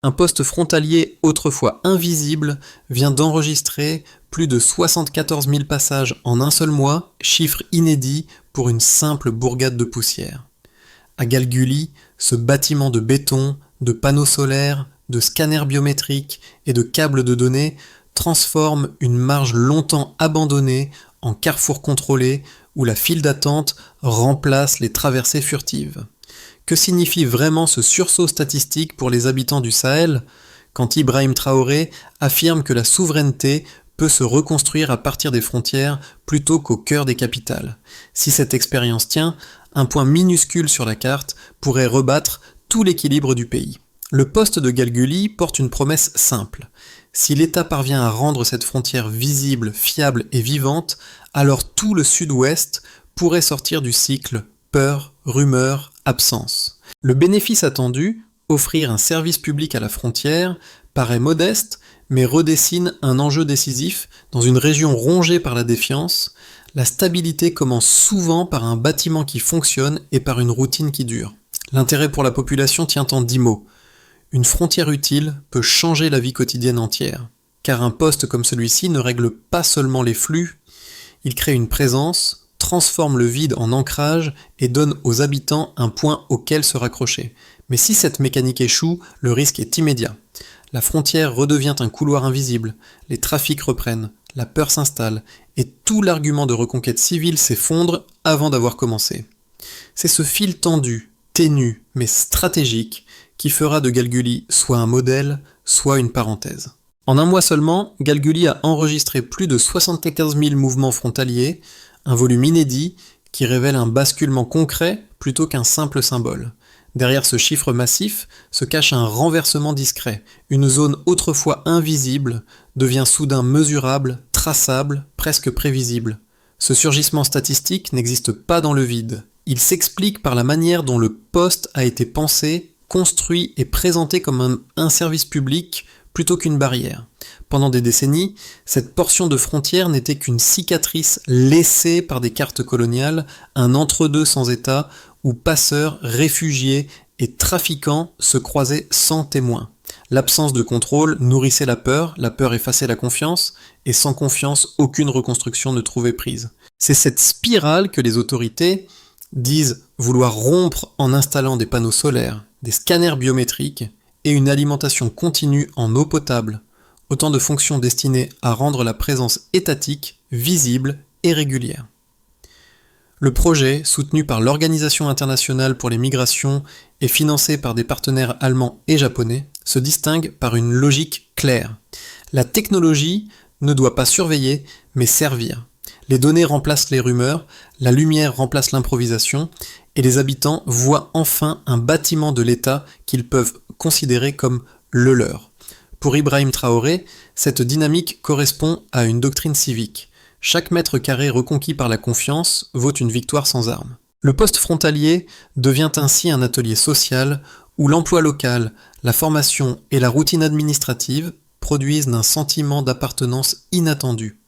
Un poste frontalier autrefois invisible vient d'enregistrer plus de 74 000 passages en un seul mois, chiffre inédit pour une simple bourgade de poussière. À Galguli, ce bâtiment de béton, de panneaux solaires, de scanners biométriques et de câbles de données transforme une marge longtemps abandonnée en carrefour contrôlé où la file d'attente remplace les traversées furtives. Que signifie vraiment ce sursaut statistique pour les habitants du Sahel quand Ibrahim Traoré affirme que la souveraineté peut se reconstruire à partir des frontières plutôt qu'au cœur des capitales? Si cette expérience tient, un point minuscule sur la carte pourrait rebattre tout l'équilibre du pays. Le poste de Galguli porte une promesse simple. Si l'État parvient à rendre cette frontière visible, fiable et vivante, alors tout le sud-ouest pourrait sortir du cycle peur, rumeur, absence. Le bénéfice attendu, offrir un service public à la frontière, paraît modeste, mais redessine un enjeu décisif dans une région rongée par la défiance. La stabilité commence souvent par un bâtiment qui fonctionne et par une routine qui dure. L'intérêt pour la population tient en 10 mots. Une frontière utile peut changer la vie quotidienne entière, car un poste comme celui-ci ne règle pas seulement les flux, il crée une présence, transforme le vide en ancrage et donne aux habitants un point auquel se raccrocher. Mais si cette mécanique échoue, le risque est immédiat. La frontière redevient un couloir invisible, les trafics reprennent, la peur s'installe, et tout l'argument de reconquête civile s'effondre avant d'avoir commencé. C'est ce fil tendu, ténu, mais stratégique, qui fera de Galguli soit un modèle, soit une parenthèse. En un mois seulement, Galguli a enregistré plus de 75 000 mouvements frontaliers, un volume inédit qui révèle un basculement concret plutôt qu'un simple symbole. Derrière ce chiffre massif se cache un renversement discret. Une zone autrefois invisible devient soudain mesurable, traçable, presque prévisible. Ce surgissement statistique n'existe pas dans le vide. Il s'explique par la manière dont le poste a été pensé, construit et présenté comme un service public plutôt qu'une barrière. Pendant des décennies, cette portion de frontière n'était qu'une cicatrice laissée par des cartes coloniales, un entre-deux sans État, où passeurs, réfugiés et trafiquants se croisaient sans témoin. L'absence de contrôle nourrissait la peur effaçait la confiance, et sans confiance, aucune reconstruction ne trouvait prise. C'est cette spirale que les autorités disent vouloir rompre en installant des panneaux solaires, des scanners biométriques et une alimentation continue en eau potable, autant de fonctions destinées à rendre la présence étatique visible et régulière. Le projet, soutenu par l'Organisation internationale pour les migrations et financé par des partenaires allemands et japonais, se distingue par une logique claire. La technologie ne doit pas surveiller, mais servir. Les données remplacent les rumeurs, la lumière remplace l'improvisation, et les habitants voient enfin un bâtiment de l'État qu'ils peuvent considérer comme le leur. Pour Ibrahim Traoré, cette dynamique correspond à une doctrine civique. Chaque mètre carré reconquis par la confiance vaut une victoire sans armes. Le poste frontalier devient ainsi un atelier social où l'emploi local, la formation et la routine administrative produisent un sentiment d'appartenance inattendu.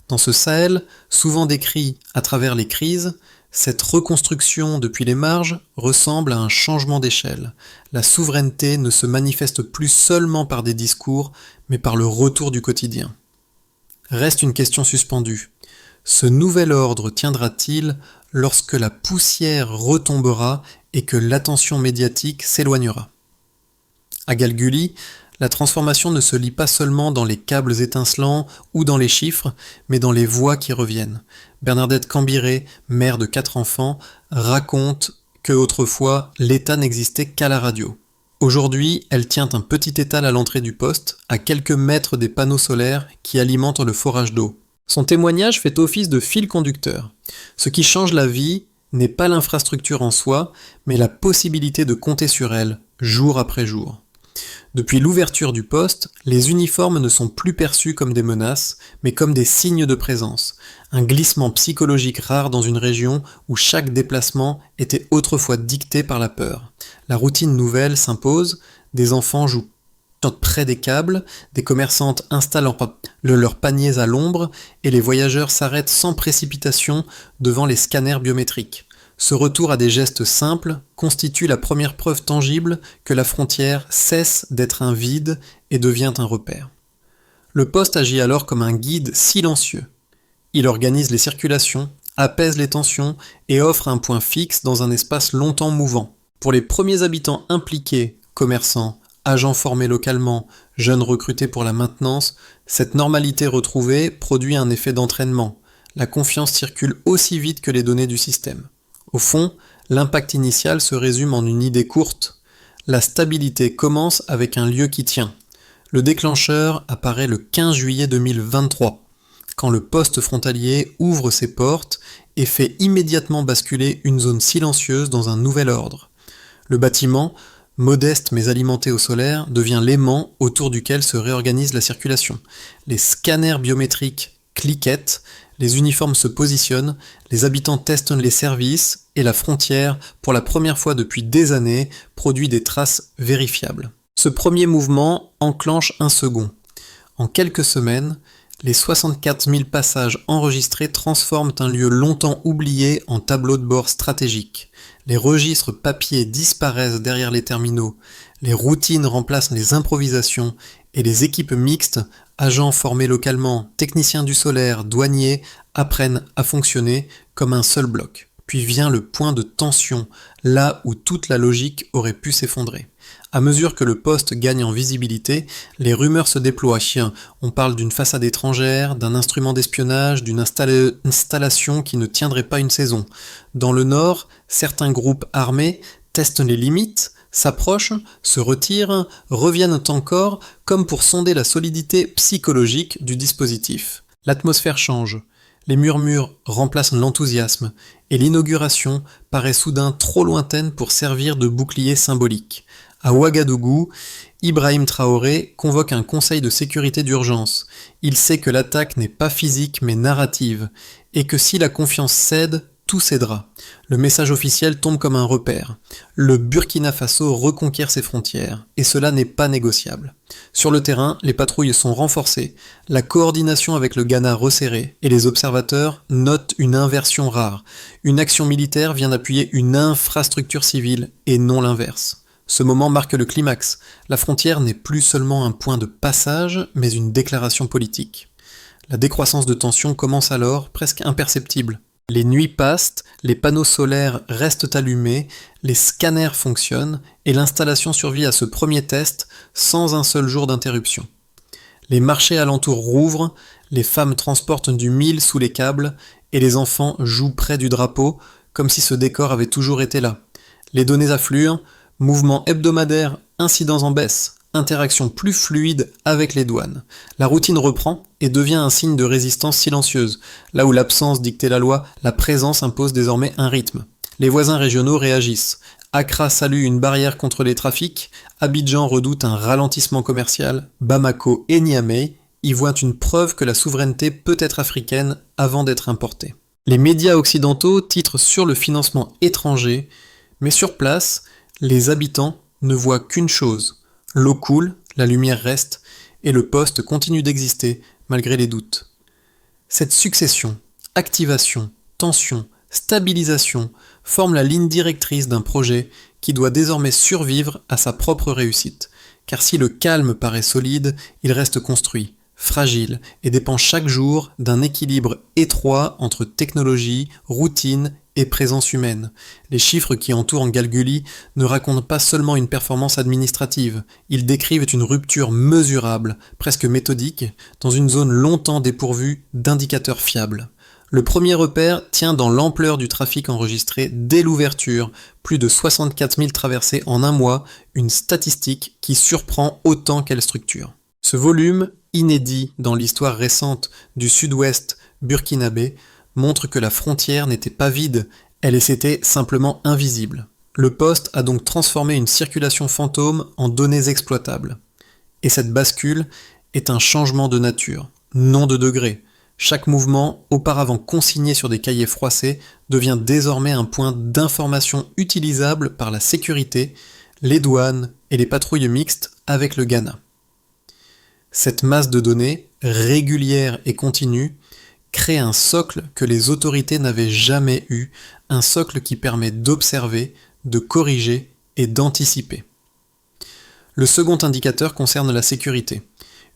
Dans ce Sahel, souvent décrit à travers les crises, cette reconstruction depuis les marges ressemble à un changement d'échelle. La souveraineté ne se manifeste plus seulement par des discours, mais par le retour du quotidien. Reste une question suspendue. Ce nouvel ordre tiendra-t-il lorsque la poussière retombera et que l'attention médiatique s'éloignera? À Galguli, la transformation ne se lit pas seulement dans les câbles étincelants ou dans les chiffres, mais dans les voix qui reviennent. Bernadette Cambiré, mère de 4 enfants, raconte que autrefois l'État n'existait qu'à la radio. Aujourd'hui, elle tient un petit étal à l'entrée du poste, à quelques mètres des panneaux solaires qui alimentent le forage d'eau. Son témoignage fait office de fil conducteur. Ce qui change la vie n'est pas l'infrastructure en soi, mais la possibilité de compter sur elle, jour après jour. Depuis l'ouverture du poste, les uniformes ne sont plus perçus comme des menaces, mais comme des signes de présence. Un glissement psychologique rare dans une région où chaque déplacement était autrefois dicté par la peur. La routine nouvelle s'impose, des enfants jouent près des câbles, des commerçantes installent leurs paniers à l'ombre et les voyageurs s'arrêtent sans précipitation devant les scanners biométriques. Ce retour à des gestes simples constitue la première preuve tangible que la frontière cesse d'être un vide et devient un repère. Le poste agit alors comme un guide silencieux. Il organise les circulations, apaise les tensions et offre un point fixe dans un espace longtemps mouvant. Pour les premiers habitants impliqués, commerçants, agents formés localement, jeunes recrutés pour la maintenance, cette normalité retrouvée produit un effet d'entraînement. La confiance circule aussi vite que les données du système. Au fond, l'impact initial se résume en une idée courte. La stabilité commence avec un lieu qui tient. Le déclencheur apparaît le 15 juillet 2023, quand le poste frontalier ouvre ses portes et fait immédiatement basculer une zone silencieuse dans un nouvel ordre. Le bâtiment, modeste mais alimenté au solaire, devient l'aimant autour duquel se réorganise la circulation. Les scanners biométriques cliquettent, les uniformes se positionnent, les habitants testent les services et la frontière, pour la première fois depuis des années, produit des traces vérifiables. Ce premier mouvement enclenche un second. En quelques semaines, les 64 000 passages enregistrés transforment un lieu longtemps oublié en tableau de bord stratégique. Les registres papier disparaissent derrière les terminaux, les routines remplacent les improvisations et les équipes mixtes, agents formés localement, techniciens du solaire, douaniers, apprennent à fonctionner comme un seul bloc. Puis vient le point de tension, là où toute la logique aurait pu s'effondrer. À mesure que le poste gagne en visibilité, les rumeurs se déploient. On parle d'une façade étrangère, d'un instrument d'espionnage, d'une installation qui ne tiendrait pas une saison. Dans le nord, certains groupes armés testent les limites, s'approchent, se retirent, reviennent encore, comme pour sonder la solidité psychologique du dispositif. L'atmosphère change. Les murmures remplacent l'enthousiasme, et l'inauguration paraît soudain trop lointaine pour servir de bouclier symbolique. À Ouagadougou, Ibrahim Traoré convoque un conseil de sécurité d'urgence. Il sait que l'attaque n'est pas physique mais narrative, et que si la confiance cède, tout cédera. Le message officiel tombe comme un repère. Le Burkina Faso reconquiert ses frontières, et cela n'est pas négociable. Sur le terrain, les patrouilles sont renforcées, la coordination avec le Ghana resserrée, et les observateurs notent une inversion rare. Une action militaire vient d'appuyer une infrastructure civile, et non l'inverse. Ce moment marque le climax. La frontière n'est plus seulement un point de passage, mais une déclaration politique. La décroissance de tension commence alors, presque imperceptible. Les nuits passent, les panneaux solaires restent allumés, les scanners fonctionnent, et l'installation survit à ce premier test sans un seul jour d'interruption. Les marchés alentours rouvrent, les femmes transportent du mil sous les câbles, et les enfants jouent près du drapeau, comme si ce décor avait toujours été là. Les données affluent, mouvements hebdomadaires, incidents en baisse, interaction plus fluide avec les douanes. La routine reprend et devient un signe de résistance silencieuse. Là où l'absence dictait la loi, la présence impose désormais un rythme. Les voisins régionaux réagissent. Accra salue une barrière contre les trafics, Abidjan redoute un ralentissement commercial, Bamako et Niamey y voient une preuve que la souveraineté peut être africaine avant d'être importée. Les médias occidentaux titrent sur le financement étranger, mais sur place, les habitants ne voient qu'une chose. L'eau coule, la lumière reste, et le poste continue d'exister malgré les doutes. Cette succession, activation, tension, stabilisation forme la ligne directrice d'un projet qui doit désormais survivre à sa propre réussite. Car si le calme paraît solide, il reste construit, fragile et dépend chaque jour d'un équilibre étroit entre technologie, routine et présence humaine. Les chiffres qui entourent Ngalguli ne racontent pas seulement une performance administrative, ils décrivent une rupture mesurable, presque méthodique, dans une zone longtemps dépourvue d'indicateurs fiables. Le premier repère tient dans l'ampleur du trafic enregistré dès l'ouverture, plus de 64 000 traversées en un mois, une statistique qui surprend autant qu'elle structure. Ce volume, inédit dans l'histoire récente du sud-ouest burkinabé, montre que la frontière n'était pas vide, elle s'était simplement invisible. Le poste a donc transformé une circulation fantôme en données exploitables. Et cette bascule est un changement de nature, non de degré. Chaque mouvement, auparavant consigné sur des cahiers froissés, devient désormais un point d'information utilisable par la sécurité, les douanes et les patrouilles mixtes avec le Ghana. Cette masse de données, régulière et continue, crée un socle que les autorités n'avaient jamais eu, un socle qui permet d'observer, de corriger et d'anticiper. Le second indicateur concerne la sécurité.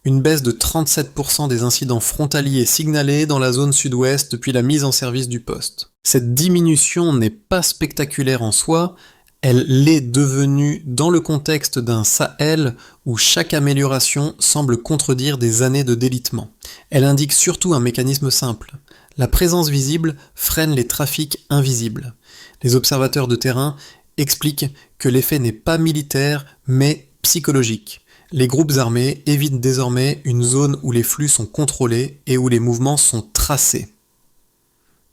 Une baisse de 37% des incidents frontaliers signalés dans la zone sud-ouest depuis la mise en service du poste. Cette diminution n'est pas spectaculaire en soi, elle l'est devenue dans le contexte d'un Sahel où chaque amélioration semble contredire des années de délitement. Elle indique surtout un mécanisme simple. La présence visible freine les trafics invisibles. Les observateurs de terrain expliquent que l'effet n'est pas militaire mais psychologique. Les groupes armés évitent désormais une zone où les flux sont contrôlés et où les mouvements sont tracés.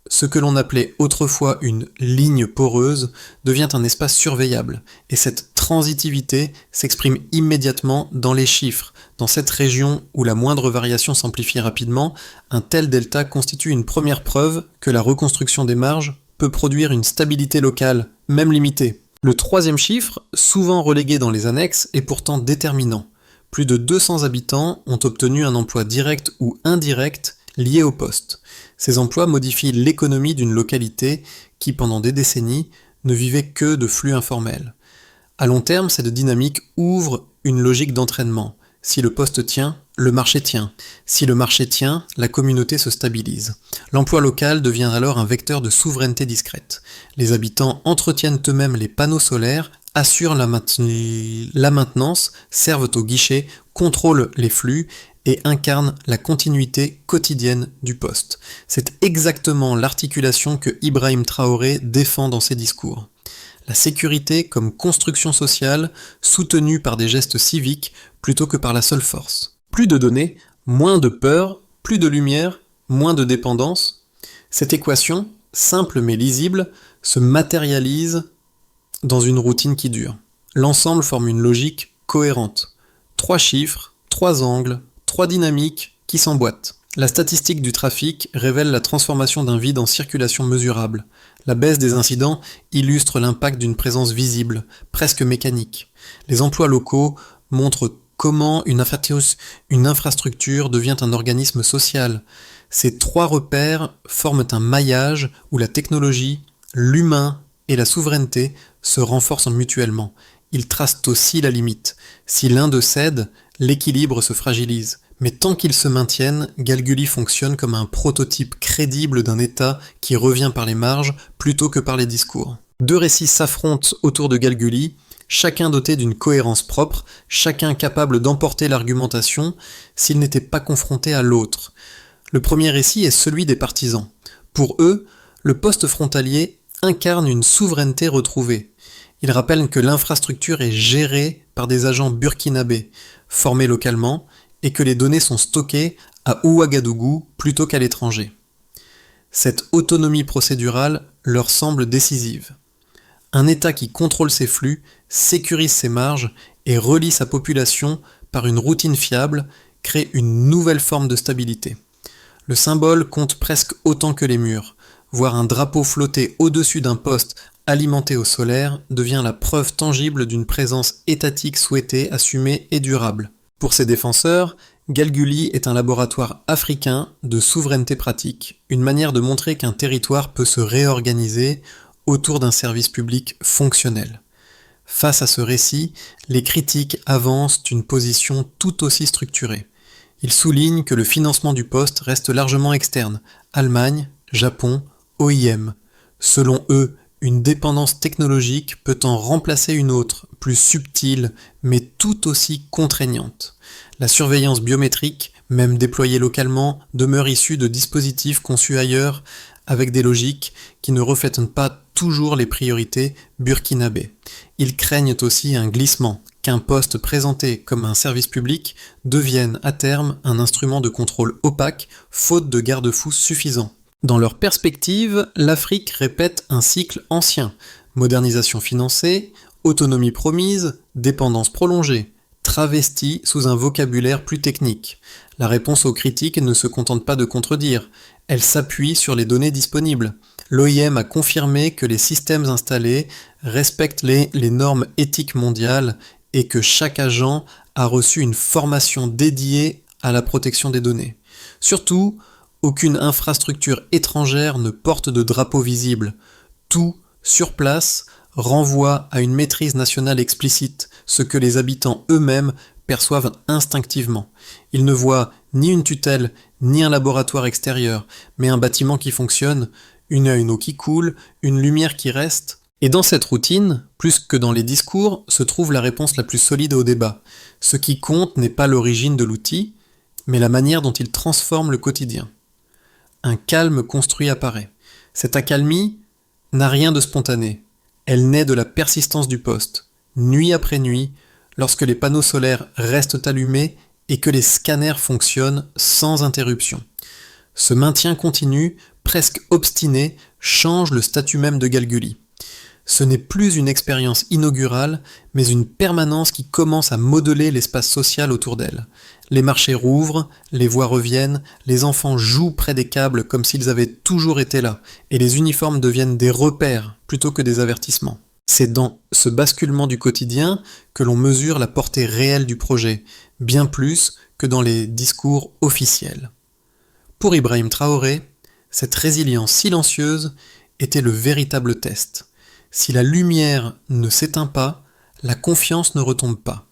Ce que l'on appelait autrefois une ligne poreuse devient un espace surveillable, et cette transitivité s'exprime immédiatement dans les chiffres. Dans cette région où la moindre variation s'amplifie rapidement, un tel delta constitue une première preuve que la reconstruction des marges peut produire une stabilité locale, même limitée. Le troisième chiffre, souvent relégué dans les annexes, est pourtant déterminant. Plus de 200 habitants ont obtenu un emploi direct ou indirect lié au poste. Ces emplois modifient l'économie d'une localité qui, pendant des décennies, ne vivait que de flux informels. À long terme, cette dynamique ouvre une logique d'entraînement. Si le poste tient, le marché tient. Si le marché tient, la communauté se stabilise. L'emploi local devient alors un vecteur de souveraineté discrète. Les habitants entretiennent eux-mêmes les panneaux solaires, assurent la maintenance, servent au guichet, contrôlent les flux et incarnent la continuité quotidienne du poste. C'est exactement l'articulation que Ibrahim Traoré défend dans ses discours. La sécurité comme construction sociale soutenue par des gestes civiques plutôt que par la seule force. Plus de données, moins de peur, plus de lumière, moins de dépendance. Cette équation, simple mais lisible, se matérialise dans une routine qui dure. L'ensemble forme une logique cohérente. 3 chiffres, 3 angles, 3 dynamiques qui s'emboîtent. La statistique du trafic révèle la transformation d'un vide en circulation mesurable. La baisse des incidents illustre l'impact d'une présence visible, presque mécanique. Les emplois locaux montrent comment une infrastructure devient un organisme social. Ces 3 repères forment un maillage où la technologie, l'humain et la souveraineté se renforcent mutuellement. Ils tracent aussi la limite. Si l'un d'eux cède, l'équilibre se fragilise. Mais tant qu'ils se maintiennent, Galguli fonctionne comme un prototype crédible d'un État qui revient par les marges plutôt que par les discours. 2 récits s'affrontent autour de Galguli, chacun doté d'une cohérence propre, chacun capable d'emporter l'argumentation s'il n'était pas confronté à l'autre. Le premier récit est celui des partisans. Pour eux, le poste frontalier incarne une souveraineté retrouvée. Ils rappellent que l'infrastructure est gérée par des agents burkinabés, formés localement, et que les données sont stockées à Ouagadougou plutôt qu'à l'étranger. Cette autonomie procédurale leur semble décisive. Un État qui contrôle ses flux, sécurise ses marges et relie sa population par une routine fiable crée une nouvelle forme de stabilité. Le symbole compte presque autant que les murs. Voir un drapeau flotter au-dessus d'un poste alimenté au solaire devient la preuve tangible d'une présence étatique souhaitée, assumée et durable. Pour ses défenseurs, Galguli est un laboratoire africain de souveraineté pratique, une manière de montrer qu'un territoire peut se réorganiser autour d'un service public fonctionnel. Face à ce récit, les critiques avancent une position tout aussi structurée. Ils soulignent que le financement du poste reste largement externe, Allemagne, Japon, OIM. Selon eux, une dépendance technologique peut en remplacer une autre, plus subtile, mais tout aussi contraignante. La surveillance biométrique, même déployée localement, demeure issue de dispositifs conçus ailleurs, avec des logiques qui ne reflètent pas toujours les priorités burkinabées. Ils craignent aussi un glissement, qu'un poste présenté comme un service public devienne à terme un instrument de contrôle opaque, faute de garde-fous suffisants. Dans leur perspective, l'Afrique répète un cycle ancien. Modernisation financée, autonomie promise, dépendance prolongée, travestie sous un vocabulaire plus technique. La réponse aux critiques ne se contente pas de contredire, elle s'appuie sur les données disponibles. L'OIM a confirmé que les systèmes installés respectent les normes éthiques mondiales et que chaque agent a reçu une formation dédiée à la protection des données. Surtout, Aucune infrastructure étrangère ne porte de drapeau visible. Tout, sur place, renvoie à une maîtrise nationale explicite, ce que les habitants eux-mêmes perçoivent instinctivement. Ils ne voient ni une tutelle, ni un laboratoire extérieur, mais un bâtiment qui fonctionne, une eau qui coule, une lumière qui reste. Et dans cette routine, plus que dans les discours, se trouve la réponse la plus solide au débat. Ce qui compte n'est pas l'origine de l'outil, mais la manière dont il transforme le quotidien. Un calme construit apparaît. Cette accalmie n'a rien de spontané. Elle naît de la persistance du poste, nuit après nuit, lorsque les panneaux solaires restent allumés et que les scanners fonctionnent sans interruption. Ce maintien continu, presque obstiné, change le statut même de Galguli. Ce n'est plus une expérience inaugurale, mais une permanence qui commence à modeler l'espace social autour d'elle. Les marchés rouvrent, les voies reviennent, les enfants jouent près des câbles comme s'ils avaient toujours été là, et les uniformes deviennent des repères plutôt que des avertissements. C'est dans ce basculement du quotidien que l'on mesure la portée réelle du projet, bien plus que dans les discours officiels. Pour Ibrahim Traoré, cette résilience silencieuse était le véritable test. Si la lumière ne s'éteint pas, la confiance ne retombe pas.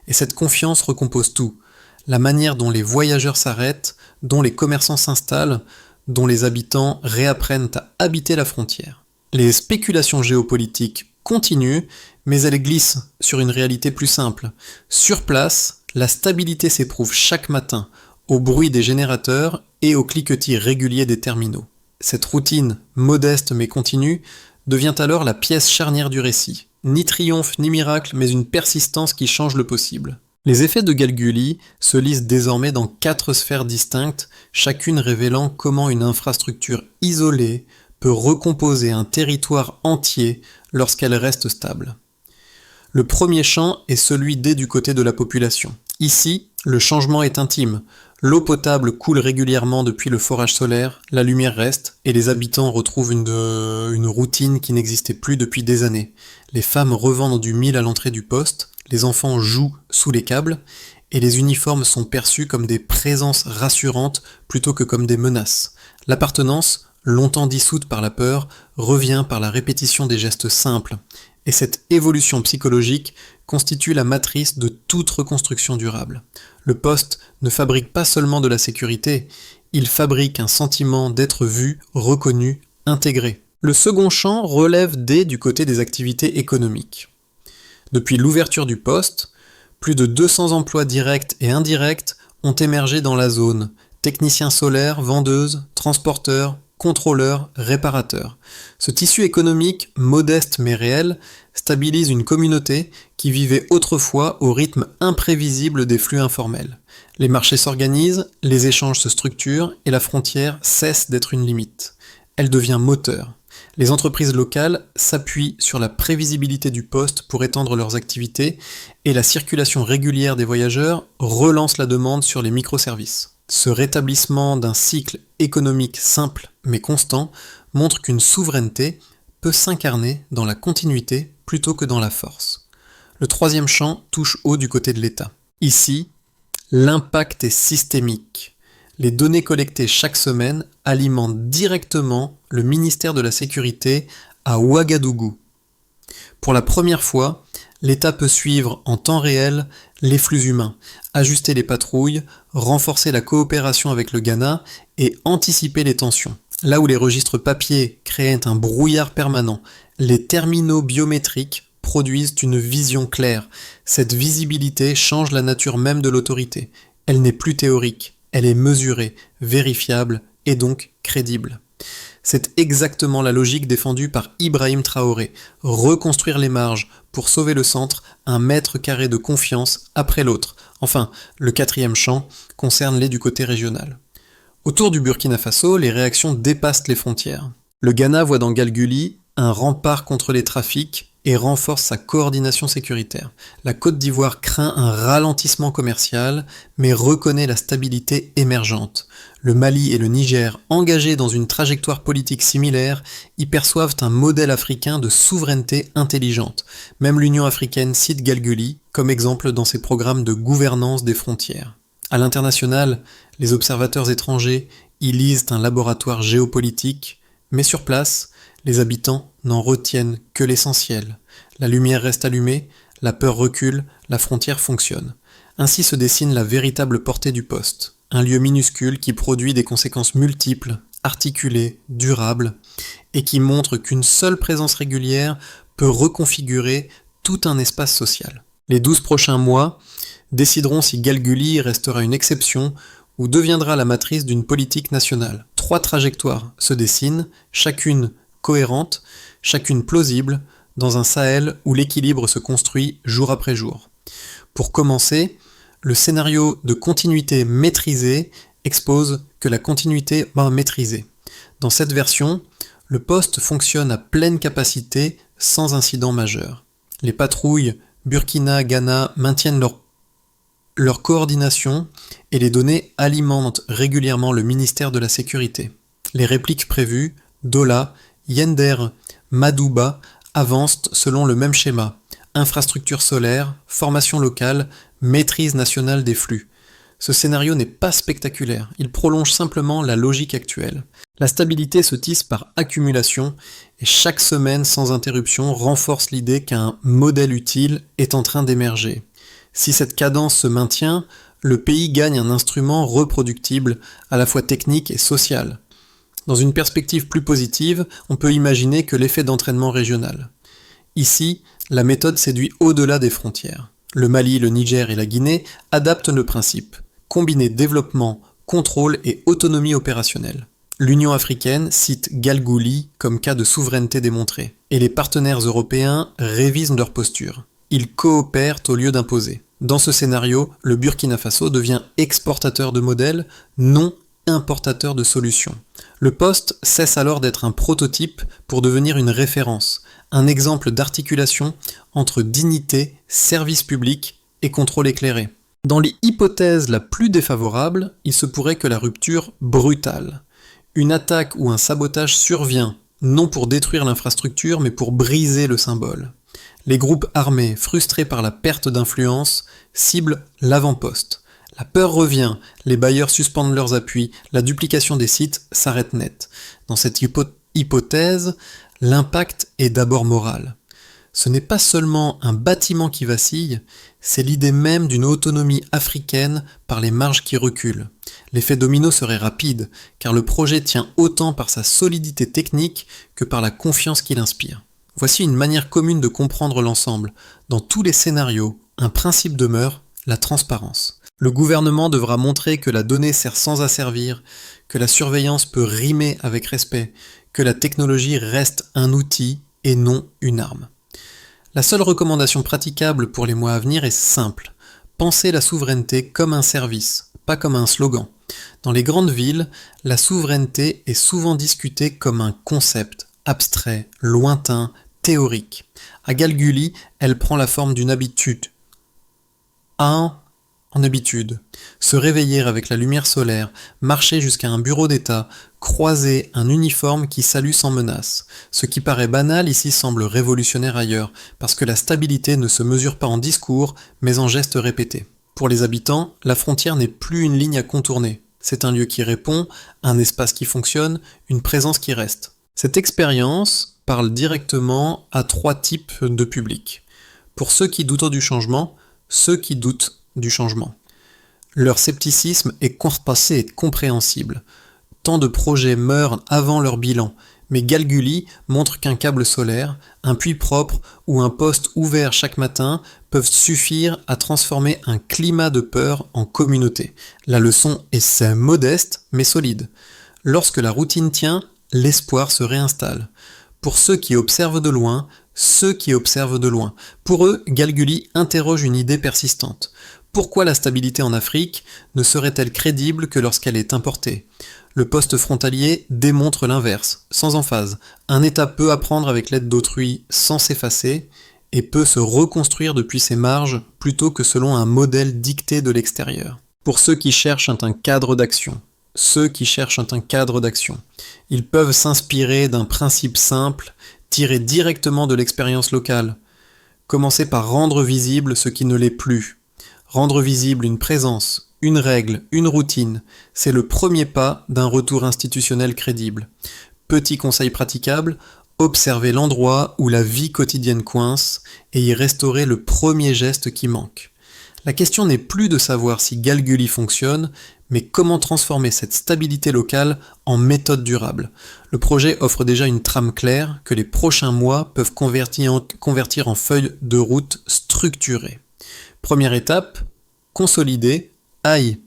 Et cette confiance recompose tout. La manière dont les voyageurs s'arrêtent, dont les commerçants s'installent, dont les habitants réapprennent à habiter la frontière. Les spéculations géopolitiques continuent, mais elles glissent sur une réalité plus simple. Sur place, la stabilité s'éprouve chaque matin, au bruit des générateurs et au cliquetis régulier des terminaux. Cette routine, modeste mais continue, devient alors la pièce charnière du récit. Ni triomphe ni miracle, mais une persistance qui change le possible. Les effets de Galguli se lisent désormais dans 4 sphères distinctes, chacune révélant comment une infrastructure isolée peut recomposer un territoire entier lorsqu'elle reste stable. Le premier champ est celui du côté de la population. Ici, le changement est intime. L'eau potable coule régulièrement depuis le forage solaire, la lumière reste, et les habitants retrouvent une routine qui n'existait plus depuis des années. Les femmes revendent du mil à l'entrée du poste, les enfants jouent sous les câbles, et les uniformes sont perçus comme des présences rassurantes plutôt que comme des menaces. L'appartenance, longtemps dissoute par la peur, revient par la répétition des gestes simples. Et cette évolution psychologique constitue la matrice de toute reconstruction durable. Le poste ne fabrique pas seulement de la sécurité, il fabrique un sentiment d'être vu, reconnu, intégré. Le second champ relève du côté des activités économiques. Depuis l'ouverture du poste, plus de 200 emplois directs et indirects ont émergé dans la zone. Techniciens solaires, vendeuses, transporteurs, contrôleurs, réparateurs. Ce tissu économique, modeste mais réel, stabilise une communauté qui vivait autrefois au rythme imprévisible des flux informels. Les marchés s'organisent, les échanges se structurent et la frontière cesse d'être une limite. Elle devient moteur. Les entreprises locales s'appuient sur la prévisibilité du poste pour étendre leurs activités et la circulation régulière des voyageurs relance la demande sur les microservices. Ce rétablissement d'un cycle économique simple mais constant montre qu'une souveraineté peut s'incarner dans la continuité plutôt que dans la force. Le troisième champ touche haut du côté de l'État. Ici, l'impact est systémique. Les données collectées chaque semaine alimentent directement le ministère de la Sécurité à Ouagadougou. Pour la première fois, l'État peut suivre en temps réel les flux humains, ajuster les patrouilles, renforcer la coopération avec le Ghana et anticiper les tensions. Là où les registres papier créaient un brouillard permanent, les terminaux biométriques produisent une vision claire. Cette visibilité change la nature même de l'autorité. Elle n'est plus théorique, elle est mesurée, vérifiable et donc crédible. C'est exactement la logique défendue par Ibrahim Traoré. Reconstruire les marges pour sauver le centre, un mètre carré de confiance après l'autre. Enfin, le quatrième champ concerne les du côté régional. Autour du Burkina Faso, les réactions dépassent les frontières. Le Ghana voit dans Galguli un rempart contre les trafics et renforce sa coordination sécuritaire. La Côte d'Ivoire craint un ralentissement commercial, mais reconnaît la stabilité émergente. Le Mali et le Niger, engagés dans une trajectoire politique similaire, y perçoivent un modèle africain de souveraineté intelligente. Même l'Union africaine cite Galguli comme exemple dans ses programmes de gouvernance des frontières. À l'international, les observateurs étrangers y lisent un laboratoire géopolitique, mais sur place, les habitants n'en retiennent que l'essentiel. La lumière reste allumée, la peur recule, la frontière fonctionne. Ainsi se dessine la véritable portée du poste, un lieu minuscule qui produit des conséquences multiples, articulées, durables, et qui montre qu'une seule présence régulière peut reconfigurer tout un espace social. Les 12 prochains mois décideront si Galguli restera une exception ou deviendra la matrice d'une politique nationale. 3 trajectoires se dessinent, chacune cohérente, chacune plausible, dans un Sahel où l'équilibre se construit jour après jour. Pour commencer, le scénario de continuité maîtrisée expose que la continuité va maîtriser. Dans cette version, le poste fonctionne à pleine capacité sans incident majeur. Les patrouilles Burkina-Ghana maintiennent leur coordination et les données alimentent régulièrement le ministère de la Sécurité. Les répliques prévues, Dola, Yender, Madouba, avancent selon le même schéma. Infrastructure solaire, formation locale, maîtrise nationale des flux. Ce scénario n'est pas spectaculaire, il prolonge simplement la logique actuelle. La stabilité se tisse par accumulation et chaque semaine sans interruption renforce l'idée qu'un modèle utile est en train d'émerger. Si cette cadence se maintient, le pays gagne un instrument reproductible, à la fois technique et social. Dans une perspective plus positive, on peut imaginer que l'effet d'entraînement régional. Ici, la méthode séduit au-delà des frontières. Le Mali, le Niger et la Guinée adaptent le principe. Combiner développement, contrôle et autonomie opérationnelle. L'Union africaine cite Galguli comme cas de souveraineté démontrée, et les partenaires européens révisent leur posture. Ils coopèrent au lieu d'imposer. Dans ce scénario, le Burkina Faso devient exportateur de modèles, non importateur de solutions. Le poste cesse alors d'être un prototype pour devenir une référence, un exemple d'articulation entre dignité, service public et contrôle éclairé. Dans l'hypothèse la plus défavorable, il se pourrait que la rupture brutale. Une attaque ou un sabotage survient, non pour détruire l'infrastructure, mais pour briser le symbole. Les groupes armés, frustrés par la perte d'influence, ciblent l'avant-poste. La peur revient, les bailleurs suspendent leurs appuis, la duplication des sites s'arrête net. Dans cette hypothèse, l'impact est d'abord moral. Ce n'est pas seulement un bâtiment qui vacille, c'est l'idée même d'une autonomie africaine par les marges qui reculent. L'effet domino serait rapide, car le projet tient autant par sa solidité technique que par la confiance qu'il inspire. Voici une manière commune de comprendre l'ensemble. Dans tous les scénarios, un principe demeure, la transparence. Le gouvernement devra montrer que la donnée sert sans asservir, que la surveillance peut rimer avec respect, que la technologie reste un outil et non une arme. La seule recommandation praticable pour les mois à venir est simple. Pensez la souveraineté comme un service, pas comme un slogan. Dans les grandes villes, la souveraineté est souvent discutée comme un concept abstrait, lointain, théorique. À Galguli, elle prend la forme d'une habitude. En habitude. Se réveiller avec la lumière solaire, marcher jusqu'à un bureau d'État, croiser un uniforme qui salue sans menace. Ce qui paraît banal ici semble révolutionnaire ailleurs, parce que la stabilité ne se mesure pas en discours, mais en gestes répétés. Pour les habitants, la frontière n'est plus une ligne à contourner. C'est un lieu qui répond, un espace qui fonctionne, une présence qui reste. Cette expérience parle directement à 3 types de publics. Pour ceux qui doutent du changement, ceux qui doutent du changement. Leur scepticisme est compassé et compréhensible. Tant de projets meurent avant leur bilan, mais Galguli montre qu'un câble solaire, un puits propre ou un poste ouvert chaque matin peuvent suffire à transformer un climat de peur en communauté. La leçon est modeste mais solide. Lorsque la routine tient, l'espoir se réinstalle. Pour ceux qui observent de loin, Pour eux, Galguli interroge une idée persistante. Pourquoi la stabilité en Afrique ne serait-elle crédible que lorsqu'elle est importée ? Le poste frontalier démontre l'inverse, sans emphase. Un État peut apprendre avec l'aide d'autrui sans s'effacer et peut se reconstruire depuis ses marges plutôt que selon un modèle dicté de l'extérieur. Pour ceux qui cherchent un cadre d'action, ils peuvent s'inspirer d'un principe simple, tiré directement de l'expérience locale. Commencer par rendre visible ce qui ne l'est plus. Rendre visible une présence, une règle, une routine, c'est le premier pas d'un retour institutionnel crédible. Petit conseil praticable, observez l'endroit où la vie quotidienne coince et y restaurer le premier geste qui manque. La question n'est plus de savoir si Galguli fonctionne, mais comment transformer cette stabilité locale en méthode durable. Le projet offre déjà une trame claire que les prochains mois peuvent convertir en feuille de route structurée. Première étape, consolider, AI,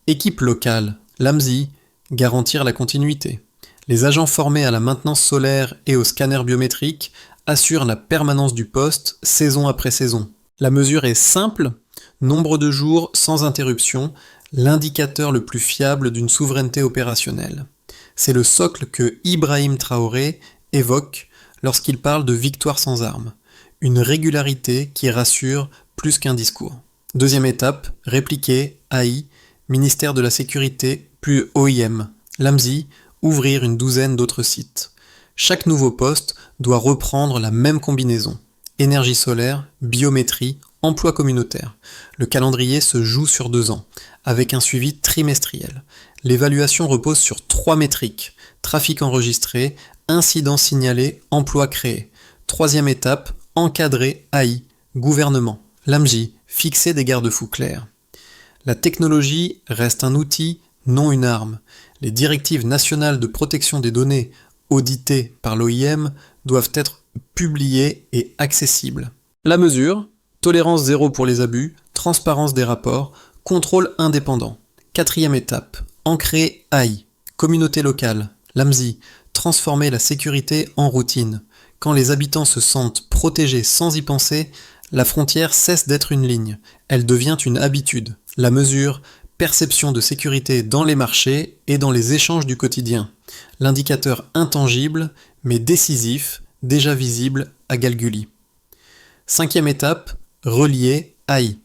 équipe locale, l'AMSI, garantir la continuité. Les agents formés à la maintenance solaire et au scanner biométrique assurent la permanence du poste saison après saison. La mesure est simple, nombre de jours sans interruption, l'indicateur le plus fiable d'une souveraineté opérationnelle. C'est le socle que Ibrahim Traoré évoque lorsqu'il parle de victoire sans armes, une régularité qui rassure plus qu'un discours. Deuxième étape, répliquer, AI, ministère de la Sécurité, plus OIM, l'AMSI, ouvrir une douzaine d'autres sites. Chaque nouveau poste doit reprendre la même combinaison. Énergie solaire, biométrie, emploi communautaire. Le calendrier se joue sur 2 ans, avec un suivi trimestriel. L'évaluation repose sur 3 métriques. Trafic enregistré, incidents signalés, emploi créé. Troisième étape, encadrer AI, gouvernement. L'AMSI, fixer des garde-fous clairs. La technologie reste un outil, non une arme. Les directives nationales de protection des données, auditées par l'OIM, doivent être publiées et accessibles. La mesure, tolérance zéro pour les abus, transparence des rapports, contrôle indépendant. Quatrième étape, ancrer AI, communauté locale, l'AMSI, transformer la sécurité en routine. Quand les habitants se sentent protégés sans y penser, la frontière cesse d'être une ligne, elle devient une habitude. La mesure, perception de sécurité dans les marchés et dans les échanges du quotidien. L'indicateur intangible, mais décisif, déjà visible à Galguli. Cinquième étape, relier AI.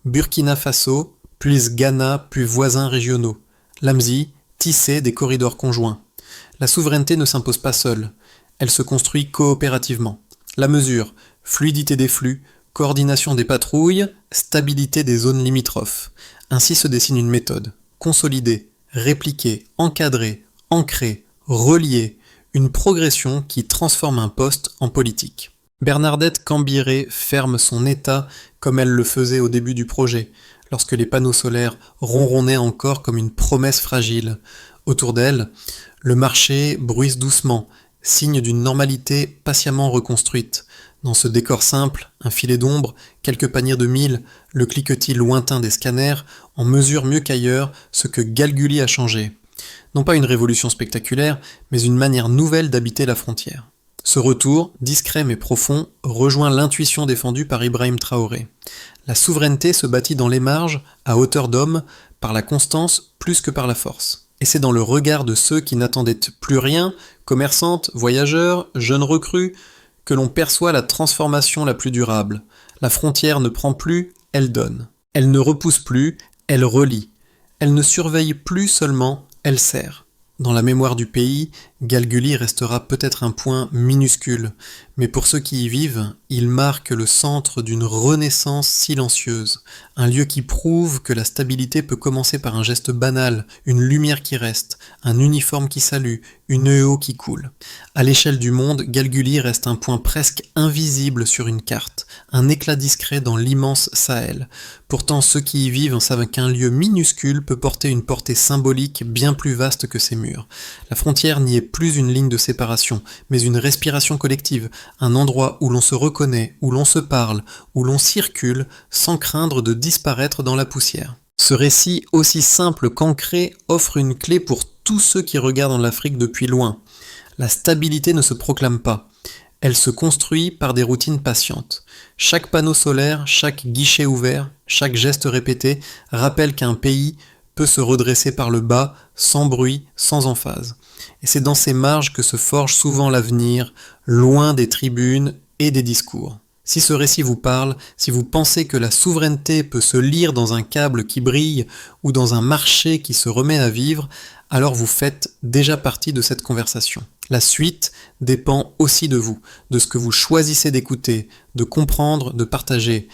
Burkina Faso, plus Ghana, plus voisins régionaux. L'AMSI, tisser des corridors conjoints. La souveraineté ne s'impose pas seule, elle se construit coopérativement. La mesure, fluidité des flux, coordination des patrouilles, stabilité des zones limitrophes. Ainsi se dessine une méthode. Consolider, répliquer, encadrer, ancrer, relier, une progression qui transforme un poste en politique. Bernardette Cambiré ferme son état comme elle le faisait au début du projet, lorsque les panneaux solaires ronronnaient encore comme une promesse fragile. Autour d'elle, le marché bruisse doucement, signe d'une normalité patiemment reconstruite. Dans ce décor simple, un filet d'ombre, quelques paniers de mil, le cliquetis lointain des scanners, en mesure mieux qu'ailleurs ce que Galguli a changé. Non pas une révolution spectaculaire, mais une manière nouvelle d'habiter la frontière. Ce retour, discret mais profond, rejoint l'intuition défendue par Ibrahim Traoré. La souveraineté se bâtit dans les marges, à hauteur d'homme, par la constance plus que par la force. Et c'est dans le regard de ceux qui n'attendaient plus rien, commerçantes, voyageurs, jeunes recrues, que l'on perçoit la transformation la plus durable. La frontière ne prend plus, elle donne. Elle ne repousse plus, elle relie. Elle ne surveille plus seulement, elle sert. Dans la mémoire du pays, Galguli restera peut-être un point minuscule, mais pour ceux qui y vivent, il marque le centre d'une renaissance silencieuse, un lieu qui prouve que la stabilité peut commencer par un geste banal, une lumière qui reste, un uniforme qui salue, une eau qui coule. À l'échelle du monde, Galguli reste un point presque invisible sur une carte, un éclat discret dans l'immense Sahel. Pourtant, ceux qui y vivent savent qu'un lieu minuscule peut porter une portée symbolique bien plus vaste que ses murs. La frontière n'y est plus une ligne de séparation, mais une respiration collective, un endroit où l'on se reconnaît, où l'on se parle, où l'on circule, sans craindre de disparaître dans la poussière. Ce récit, aussi simple qu'ancré, offre une clé pour tous ceux qui regardent l'Afrique depuis loin. La stabilité ne se proclame pas. Elle se construit par des routines patientes. Chaque panneau solaire, chaque guichet ouvert, chaque geste répété rappelle qu'un pays peut se redresser par le bas, sans bruit, sans emphase. Et c'est dans ces marges que se forge souvent l'avenir, loin des tribunes et des discours. Si ce récit vous parle, si vous pensez que la souveraineté peut se lire dans un câble qui brille ou dans un marché qui se remet à vivre, alors vous faites déjà partie de cette conversation. La suite dépend aussi de vous, de ce que vous choisissez d'écouter, de comprendre, de partager.